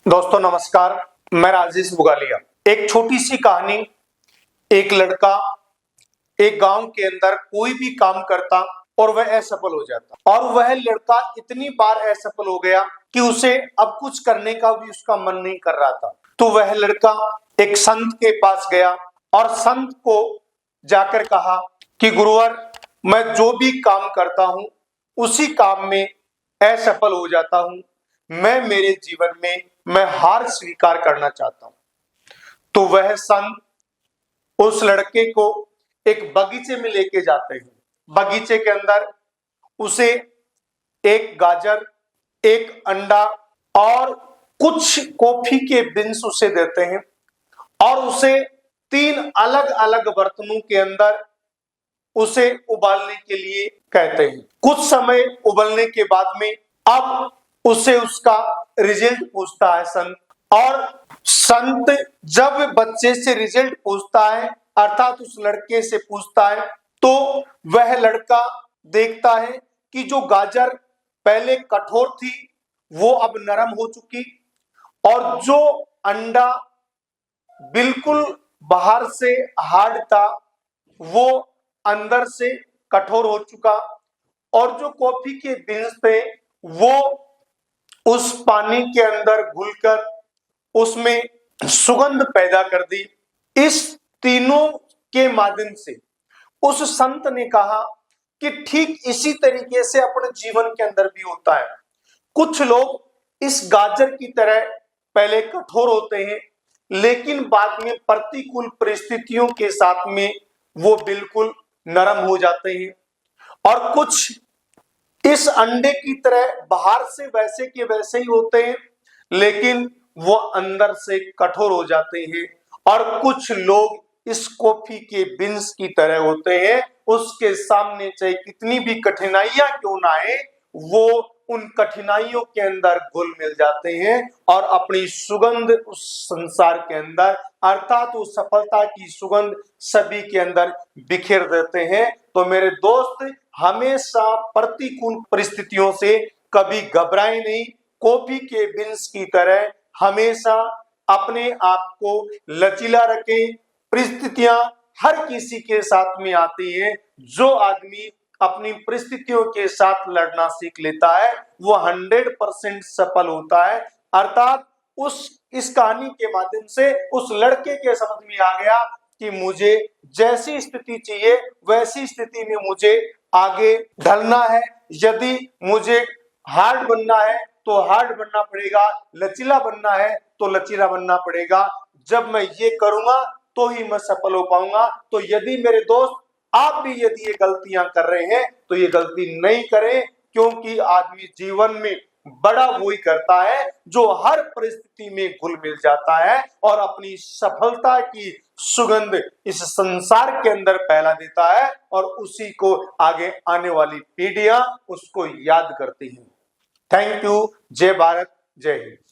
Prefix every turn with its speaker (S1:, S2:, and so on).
S1: दोस्तों नमस्कार, मैं राजेश बुगालिया। एक छोटी सी कहानी। एक लड़का एक गांव के अंदर कोई भी काम करता और वह असफल हो जाता, और वह लड़का इतनी बार असफल हो गया कि उसे अब कुछ करने का भी उसका मन नहीं कर रहा था। तो वह लड़का एक संत के पास गया और संत को जाकर कहा कि गुरुवर, मैं जो भी काम करता हूं उसी काम में असफल हो जाता हूं। मैं मेरे जीवन में मैं हार स्वीकार करना चाहता हूं। तो वह संत उस लड़के को एक बगीचे में लेके जाते हैं। बगीचे के अंदर उसे एक गाजर, एक अंडा और कुछ कॉफी के बीन्स उसे देते हैं और उसे 3 अलग अलग बर्तनों के अंदर उसे उबालने के लिए कहते हैं। कुछ समय उबलने के बाद में अब उसे उसका रिजल्ट पूछता है संत। और संत जब बच्चे से रिजल्ट पूछता है, अर्थात उस लड़के से पूछता है, तो वह लड़का देखता है कि जो गाजर पहले कठोर थी वो अब नरम हो चुकी, और जो अंडा बिल्कुल बाहर से हार्ड था वो अंदर से कठोर हो चुका, और जो कॉफी के बीन्स थे वो उस पानी के अंदर घुलकर उसमें सुगंध पैदा कर दी। इस तीनों के माध्यम से उस संत ने कहा कि ठीक इसी तरीके से अपने जीवन के अंदर भी होता है। कुछ लोग इस गाजर की तरह पहले कठोर होते हैं, लेकिन बाद में प्रतिकूल परिस्थितियों के साथ में वो बिल्कुल नरम हो जाते हैं। और कुछ इस अंडे की तरह बाहर से वैसे के वैसे ही होते हैं, लेकिन वो अंदर से कठोर हो जाते हैं। और कुछ लोग इस कॉफी के बीन्स की तरह होते हैं, उसके सामने चाहे कितनी भी कठिनाइयां क्यों ना आए, वो उन कठिनाइयों के अंदर घुल मिल जाते हैं और अपनी सुगंध उस संसार के अंदर, अर्थात उस सफलता की सुगंध सभी के अंदर बिखेर देते हैं। तो मेरे दोस्त, हमेशा प्रतिकूल परिस्थितियों से कभी घबराए नहीं। कॉफी के बीन्स की तरह हमेशा अपने आप को लचीला रखें। परिस्थितियां हर किसी के साथ में आती हैं। जो आदमी अपनी परिस्थितियों के साथ लड़ना सीख लेता है वो 100% सफल होता है। अर्थात इस कहानी के माध्यम से उस लड़के के समझ में आ गया कि मुझे जैसी स्थिति चाहिए वैसी स्थिति में मुझे आगे ढलना है। यदि मुझे हार्ड बनना है तो हार्ड बनना पड़ेगा, लचीला बनना है तो लचीला बनना पड़ेगा। जब मैं ये करूंगा तो ही मैं सफल हो पाऊंगा। तो यदि मेरे दोस्त आप भी यदि ये गलतियां कर रहे हैं तो ये गलती नहीं करें, क्योंकि आदमी जीवन में बड़ा वही करता है जो हर परिस्थिति में घुल मिल जाता है और अपनी सफलता की सुगंध इस संसार के अंदर फैला देता है, और उसी को आगे आने वाली पीढ़ियां उसको याद करती हैं। Thank you. जय भारत, जय हिंद।